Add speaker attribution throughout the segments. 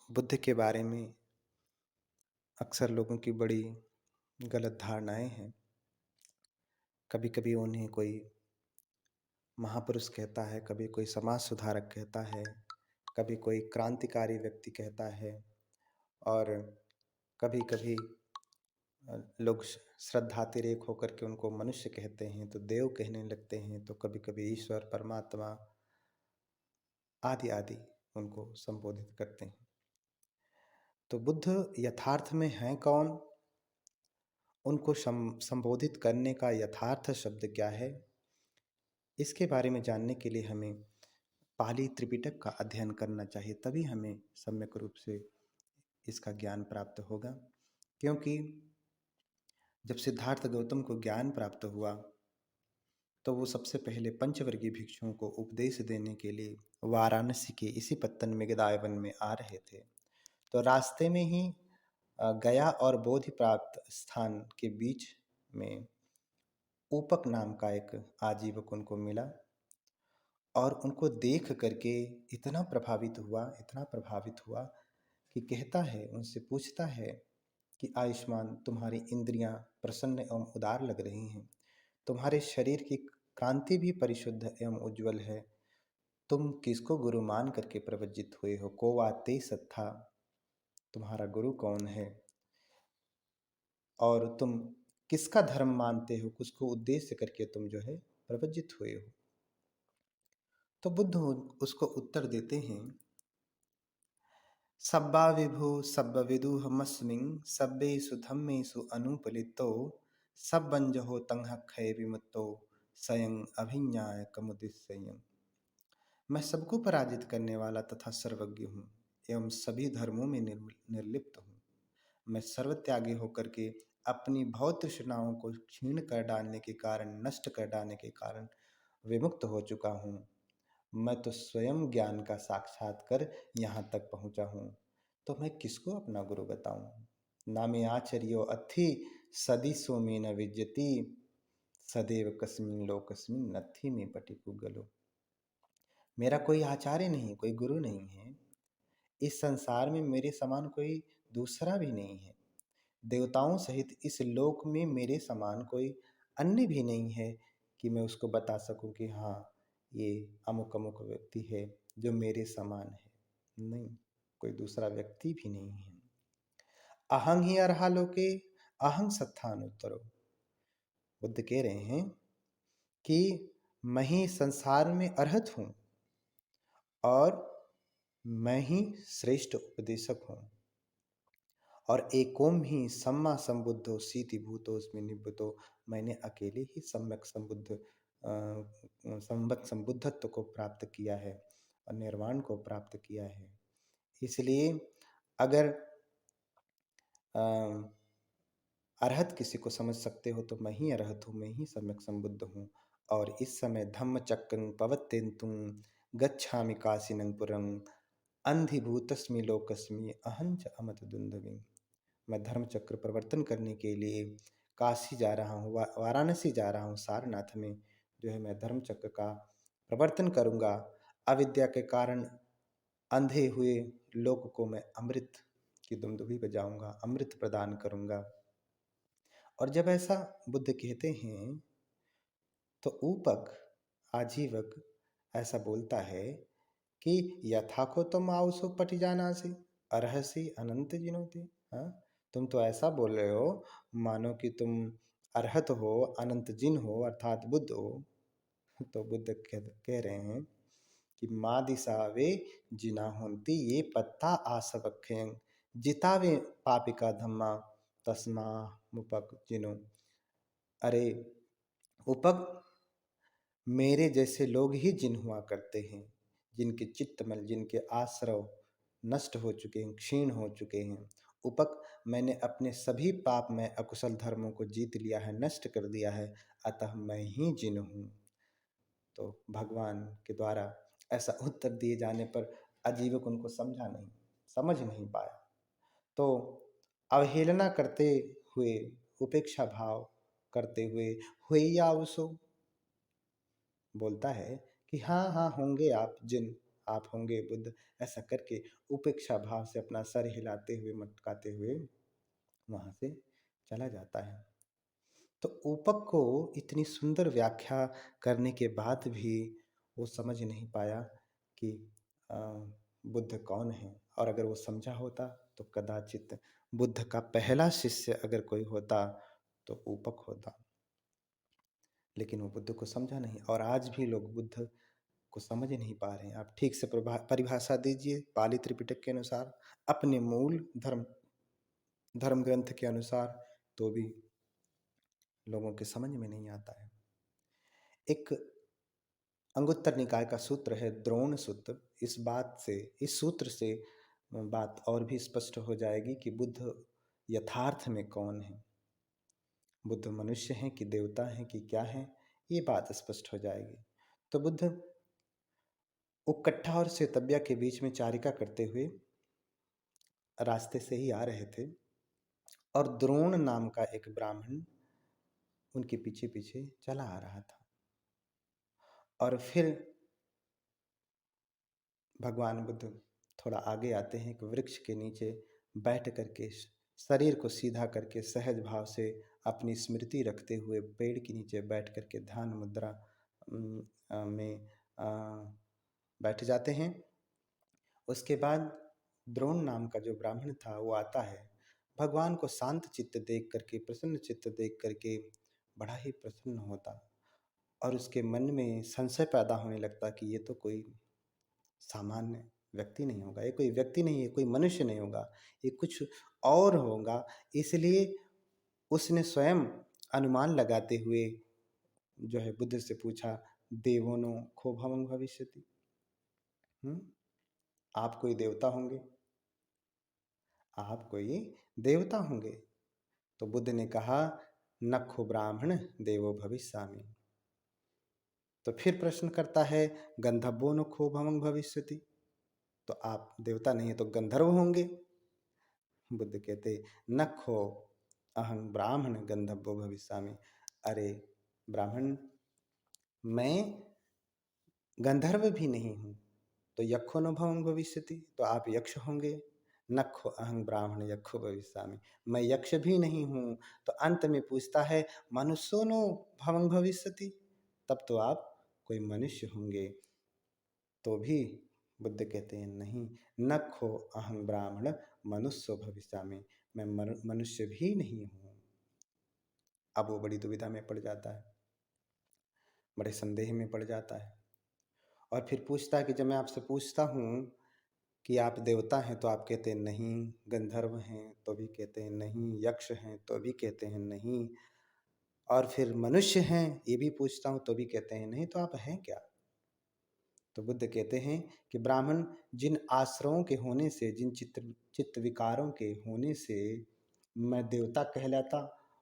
Speaker 1: बुद्ध के बारे में अक्सर लोगों की बड़ी गलत धारणाएं हैं। कभी कभी उन्हें कोई महापुरुष कहता है, कभी कोई समाज सुधारक कहता है, कभी कोई क्रांतिकारी व्यक्ति कहता है, और कभी कभी लोग श्रद्धातिरेक होकर के उनको मनुष्य कहते हैं, तो देव कहने लगते हैं, तो कभी कभी ईश्वर, परमात्मा आदि आदि उनको संबोधित करते हैं। तो बुद्ध यथार्थ में हैं कौन? उनको संबोधित करने का यथार्थ शब्द क्या है? इसके बारे में जानने के लिए हमें पाली त्रिपिटक का अध्ययन करना चाहिए, तभी हमें सम्यक रूप से इसका ज्ञान प्राप्त होगा। क्योंकि जब सिद्धार्थ गौतम को ज्ञान प्राप्त हुआ तो वो सबसे पहले पंचवर्गीय भिक्षुओं को उपदेश देने के लिए वाराणसी के इसी पत्तन मेघदाय वन में आ रहे थे। तो रास्ते में ही गया और बोधि प्राप्त स्थान के बीच में ऊपक नाम का एक आजीवक उनको मिला, और उनको देख करके इतना प्रभावित हुआ कि कहता है, उनसे पूछता है कि आयुष्मान, तुम्हारी इंद्रियां प्रसन्न एवं उदार लग रही हैं, तुम्हारे शरीर की कांति भी परिशुद्ध एवं उज्जवल है, तुम किसको गुरु मान करके प्रवज्जित हुए हो? को वाते सत्था, तुम्हारा गुरु कौन है? और तुम किसका धर्म मानते हो? किसको उद्देश्य करके तुम जो है प्रवज्जित हुए हो? तो बुद्ध उसको उत्तर देते हैं, सब्बा विभु सब्ब विदुहमस्मिं सब्बेषु धम्मेषु अनुपलितो सब्बंजहो तंहक्षय विमुक्तो स्वयं अभिज्ञाय कमुदिस्ययम्। मैं सबको पराजित करने वाला तथा सर्वज्ञ हूँ एवं सभी धर्मों में निर्लिप्त हूँ। मैं सर्वत्यागी होकर के अपनी भौत तृष्णाओं को क्षीण कर डालने के कारण, नष्ट कर डालने के कारण विमुक्त हो चुका हूँ। मैं तो स्वयं ज्ञान का साक्षात्कार यहाँ तक पहुँचा हूँ, तो मैं किसको अपना गुरु बताऊँ? नामे आचर्यो अथि सदिशो में न विद्यति सदैव कस्मिन लोकस्मिन नथि में पटि पुगलो। मेरा कोई आचार्य नहीं, कोई गुरु नहीं है। इस संसार में मेरे समान कोई दूसरा भी नहीं है। देवताओं सहित इस लोक में मेरे समान कोई अन्य भी नहीं है कि मैं उसको बता सकूं कि हाँ, ये अमुक अमुक व्यक्ति है जो मेरे समान है। नहीं, कोई दूसरा व्यक्ति भी नहीं है। अहं ही अर्हा लोके अहं सत्थानुत्तरो। बुद्ध कह रहे हैं कि मैं ही संसार में अर्हत हूँ और मैं ही श्रेष्ठ उपदेशक हूँ, और एकोम ही सम्मा संबुद्धो सीति भूतोस्मि निब्बतो। मैंने अकेले ही सम्यक संबुद्धत्व को प्राप्त किया है और निर्वाण को प्राप्त किया है। इसलिए अगर अरहत किसी को समझ सकते हो तो मैं ही अरहत हूँ, मैं ही सम्यक संबुद्ध हूँ। और इस समय धम्म चक्रं पवत्यन्तुं गच्छामि काशीनं पुरं अंधिभूतस्मि लोकस्मि अहंच अमत दुंदवी। मैं धर्म चक्र प्रवर्तन करने के लिए काशी जा रहा हूँ, वाराणसी जा रहा हूँ, सारनाथ में जो है मैं धर्म चक्र का प्रवर्तन करूँगा। अविद्या के कारण अंधे हुए लोक को मैं अमृत की दुमदुभी बजाऊंगा, अमृत प्रदान करूँगा। और जब ऐसा बुद्ध कहते हैं तो ऊपक आजीवक ऐसा बोलता है कि यथाको तुम आवसो पट जाना से अरहसी अनंत जिनोते। हाँ, तुम तो ऐसा बोल रहे हो मानो कि तुम अरहत हो, अनंत जिन हो, अर्थात बुद्ध हो। तो बुद्ध कह रहे हैं कि माँ दिशावे जिना होती ये पत्ता आसवक्षें जितावे पापिका धम्मा तस्मा मुपक जिनो। अरे उपक, मेरे जैसे लोग ही जिन हुआ करते हैं, जिनके चित्तमल, जिनके आश्रव नष्ट हो चुके हैं, क्षीण हो चुके हैं। उपक, मैंने अपने सभी पाप में अकुशल धर्मों को जीत लिया है, नष्ट कर दिया है, अतः मैं ही जिन हूँ। तो भगवान के द्वारा ऐसा उत्तर दिए जाने पर अजीवक उनको समझ नहीं पाया। तो अवहेलना करते हुए, उपेक्षा भाव करते हुए या उसो बोलता है कि हाँ हाँ होंगे आप जिन, आप होंगे बुद्ध, ऐसा करके उपेक्षा भाव से अपना सर हिलाते हुए, मटकाते हुए वहाँ से चला जाता है। तो ऊपक को इतनी सुंदर व्याख्या करने के बाद भी वो समझ नहीं पाया कि अ, बुद्ध कौन है, और अगर वो समझा होता तो कदाचित बुद्ध का पहला शिष्य अगर कोई होता तो ऊपक होता। लेकिन वो बुद्ध को समझा नहीं, और आज भी लोग बुद्ध को समझ नहीं पा रहे हैं। आप ठीक से परिभाषा दीजिए पाली त्रिपिटक के अनुसार, अपने मूल धर्म ग्रंथ के अनुसार, तो भी लोगों के समझ में नहीं आता है। एक अंगुत्तर निकाय का सूत्र है द्रोण सूत्र। इस सूत्र से बात और भी स्पष्ट हो जाएगी कि बुद्ध यथार्थ में कौन है, बुद्ध मनुष्य हैं कि देवता हैं कि क्या हैं, ये बात स्पष्ट हो जाएगी। तो बुद्ध उक्कट्ठा और सेतव्या के बीच में चारिका करते हुए रास्ते से ही आ रहे थे, और द्रोण नाम का एक ब्राह्मण उनके पीछे पीछे चला आ रहा था। और फिर भगवान बुद्ध थोड़ा आगे आते हैं, एक वृक्ष के नीचे बैठ करके शरीर को सीधा करके सहज भाव से अपनी स्मृति रखते हुए पेड़ के नीचे बैठ करके ध्यान मुद्रा में बैठ जाते हैं। उसके बाद द्रोण नाम का जो ब्राह्मण था वो आता है, भगवान को शांत चित्त देख करके, प्रसन्न चित्त देख करके बड़ा ही प्रसन्न होता, और उसके मन में संशय पैदा होने लगता कि ये तो कोई सामान्य व्यक्ति नहीं होगा, ये कोई व्यक्ति नहीं है, कोई मनुष्य नहीं होगा, ये कुछ और होगा। इसलिए उसने स्वयं अनुमान लगाते हुए जो है बुद्ध से पूछा, देवोनो खो भवं भविष्यति, आप कोई देवता होंगे, आप कोई देवता होंगे। तो बुद्ध ने कहा, नखो ब्राह्मण देवो भविष्यामि। तो फिर प्रश्न करता है, गंधर्वो न खो भवं भविष्यति, तो आप देवता नहीं है तो गंधर्व होंगे। बुद्ध कहते, नखो अहं ब्राह्मण गंधर्वो भविष्यामि। अरे ब्राह्मण, मैं गंधर्व भी नहीं हूँ, तो यक्षो न भवं भविष्यति, तो आप यक्ष होंगे। नखो अहं ब्राह्मण यक्षो भविष्यामि, मैं यक्ष भी नहीं हूँ, तो अंत में पूछता है, मनुष्यो नो भवं भविष्यति, तब तो आप कोई मनुष्य होंगे। तो भी बुद्ध कहते हैं, नहीं, नखो अहं ब्राह्मण मनुष्यो भविष्यामि, मैं मनुष्य भी नहीं हूँ। अब वो बड़ी दुविधा में पड़ जाता है, बड़े संदेह में पड़ जाता है, और फिर पूछता है कि जब मैं आपसे पूछता हूँ कि आप देवता हैं तो आप कहते हैं नहीं, गंधर्व हैं तो भी कहते हैं नहीं, यक्ष हैं तो भी कहते हैं नहीं, और फिर मनुष्य हैं ये भी पूछता हूँ तो भी कहते हैं नहीं, तो आप हैं क्या? तो बुद्ध कहते हैं कि ब्राह्मण, जिन आश्रयों के होने से, जिन चित्त विकारों के होने से मैं देवता कहलाता,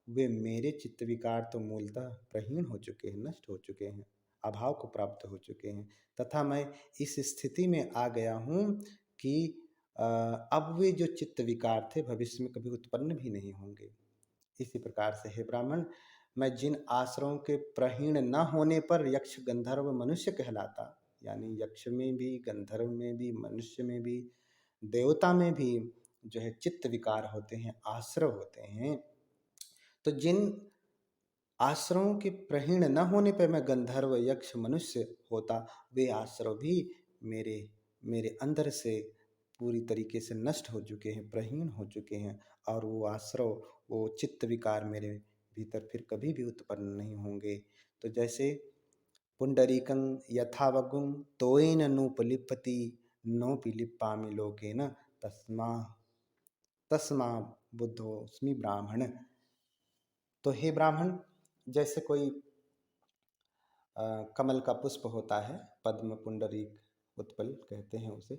Speaker 1: वे मेरे चित्त विकार तो मूलतः प्रहीण हो चुके हैं, नष्ट हो चुके हैं, अभाव को प्राप्त हो चुके हैं, तथा मैं इस स्थिति में आ गया हूँ कि अब वे जो चित्त विकार थे भविष्य में कभी उत्पन्न भी नहीं होंगे। इसी प्रकार से हे ब्राह्मण, मैं जिन आश्रयों के प्रहीण न होने पर यक्ष गंधर्व मनुष्य कहलाता, यानी यक्ष में भी, गंधर्व में भी, मनुष्य में भी, देवता में भी जो है चित्त विकार होते हैं, आश्रय होते हैं, तो जिन आश्रयों के प्रहीण न होने पर मैं गंधर्व यक्ष मनुष्य होता, वे आश्रय भी मेरे मेरे अंदर से पूरी तरीके से नष्ट हो चुके हैं, प्रहीण हो चुके हैं, और वो आश्रय, वो चित्त विकार मेरे भीतर फिर कभी भी उत्पन्न नहीं होंगे। तो जैसे पुंडरीकं यथावगुं तोयेन नोपलिप्यति नोपि लिप्पामि लोकेन तस्मा तस्मा बुद्धोस्मि ब्राह्मण। तो हे ब्राह्मण, जैसे कोई कमल का पुष्प होता है, पद्म पुंडरीक उत्पल कहते हैं उसे,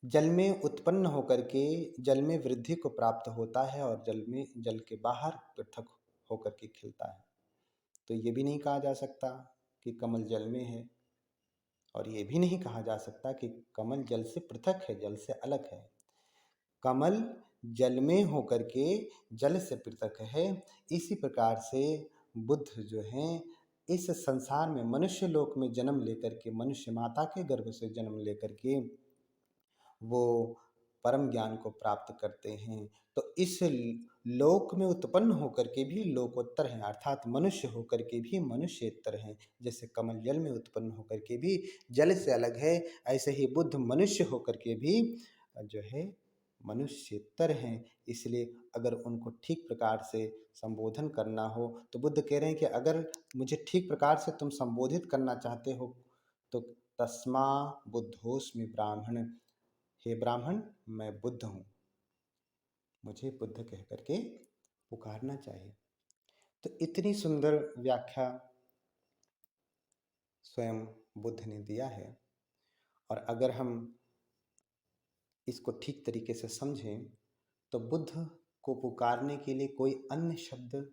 Speaker 1: जल में उत्पन्न होकर के जल में वृद्धि को प्राप्त होता है और जल के बाहर पृथक होकर के खिलता है। तो ये भी नहीं कहा जा सकता कि कमल जल में है, और ये भी नहीं कहा जा सकता कि कमल जल से पृथक है, जल से अलग है। कमल जल में होकर के जल से पृथक है। इसी प्रकार से बुद्ध जो हैं इस संसार में मनुष्य लोक में जन्म लेकर के, मनुष्य माता के गर्भ से जन्म लेकर के वो परम ज्ञान को प्राप्त करते हैं। तो इस लोक में उत्पन्न होकर के भी लोकोत्तर हैं, अर्थात मनुष्य होकर के भी मनुष्येत्तर हैं। जैसे कमल जल में उत्पन्न होकर के भी जल से अलग है, ऐसे ही बुद्ध मनुष्य होकर के भी जो है मनुष्येत्तर हैं। इसलिए अगर उनको ठीक प्रकार से संबोधन करना हो तो बुद्ध कह रहे हैं कि अगर मुझे ठीक प्रकार से तुम संबोधित करना चाहते हो तो तस्मा बुद्धोस्मि ब्राह्मण, हे ब्राह्मण मैं बुद्ध हूँ, मुझे बुद्ध कह करके पुकारना चाहिए। तो इतनी सुंदर व्याख्या स्वयं बुद्ध ने दिया है। और अगर हम इसको ठीक तरीके से समझें तो बुद्ध को पुकारने के लिए कोई अन्य शब्द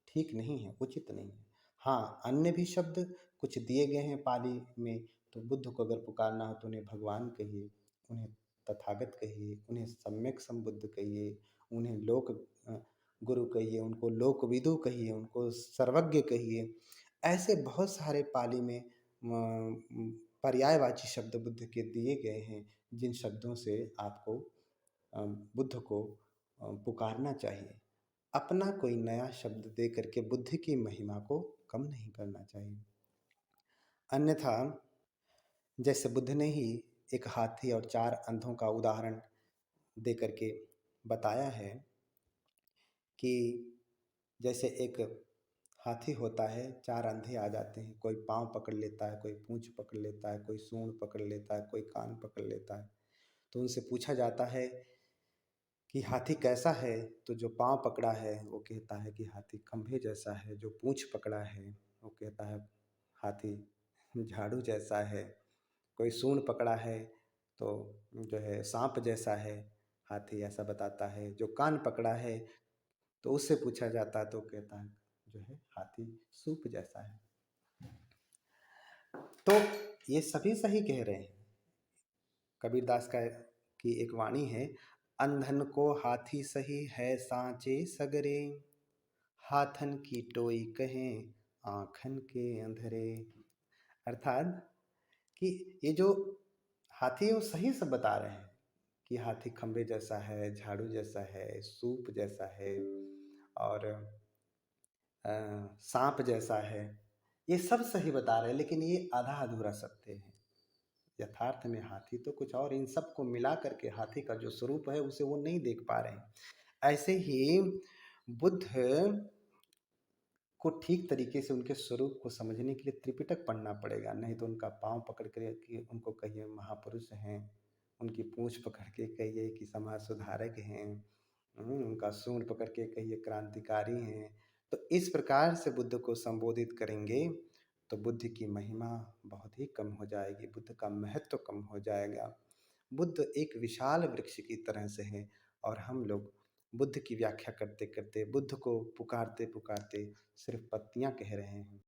Speaker 1: ठीक नहीं है, उचित नहीं है। हाँ, अन्य भी शब्द कुछ दिए गए हैं पाली में। तो बुद्ध को अगर पुकारना हो तो उन्हें भगवान कहिए, उन्हें तथागत कहिए, उन्हें सम्यक संबुद्ध कहिए, उन्हें लोक गुरु कहिए, उनको लोकविदु कहिए, उनको सर्वज्ञ कहिए। ऐसे बहुत सारे पाली में पर्यायवाची शब्द बुद्ध के दिए गए हैं, जिन शब्दों से आपको बुद्ध को पुकारना चाहिए। अपना कोई नया शब्द दे करके बुद्ध की महिमा को कम नहीं करना चाहिए। अन्यथा जैसे बुद्ध ने ही एक हाथी और 4 अंधों का उदाहरण दे करके बताया है कि जैसे एक हाथी होता है, 4 अंधे आ जाते हैं, कोई पाँव पकड़ लेता है, कोई पूँछ पकड़ लेता है, कोई सूंड पकड़ लेता है, कोई कान पकड़ लेता है। तो उनसे पूछा जाता है कि हाथी कैसा है? तो जो पाँव पकड़ा है वो कहता है कि हाथी खंभे जैसा है, जो पूँछ पकड़ा है वो कहता है हाथी झाड़ू जैसा है, कोई सूंड पकड़ा है तो जो है साँप जैसा है, हाथी ऐसा बताता है, जो कान पकड़ा है तो उससे पूछा जाता है तो कहता है जो है हाथी सूप जैसा है। तो ये सभी सही कह रहे हैं। कबीरदास का की एक वाणी है, अंधन को हाथी सही है सांचे सगरे, हाथन की टोई कहें आँखन के अंधरे। अर्थात कि ये जो हाथी है वो सही सब बता रहे हैं कि हाथी खंबे जैसा है, झाड़ू जैसा है, सूप जैसा है और सांप जैसा है। ये सब सही बता रहे हैं, लेकिन ये आधा अधूरा सत्य है। यथार्थ में हाथी तो कुछ और, इन सबको मिला करके हाथी का जो स्वरूप है उसे वो नहीं देख पा रहे हैं। ऐसे ही बुद्ध को ठीक तरीके से उनके स्वरूप को समझने के लिए त्रिपिटक पढ़ना पड़ेगा, नहीं तो उनका पाँव पकड़ कर के उनको कहिए महापुरुष हैं, उनकी पूँछ पकड़ के कहिए कि समाज सुधारक हैं, उनका सूंड पकड़ के कहिए क्रांतिकारी हैं। तो इस प्रकार से बुद्ध को संबोधित करेंगे तो बुद्ध की महिमा बहुत ही कम हो जाएगी, बुद्ध का महत्व कम हो जाएगा। बुद्ध एक विशाल वृक्ष की तरह से हैं और हम लोग बुद्ध की व्याख्या करते करते, बुद्ध को पुकारते पुकारते सिर्फ पत्तियां कह रहे हैं।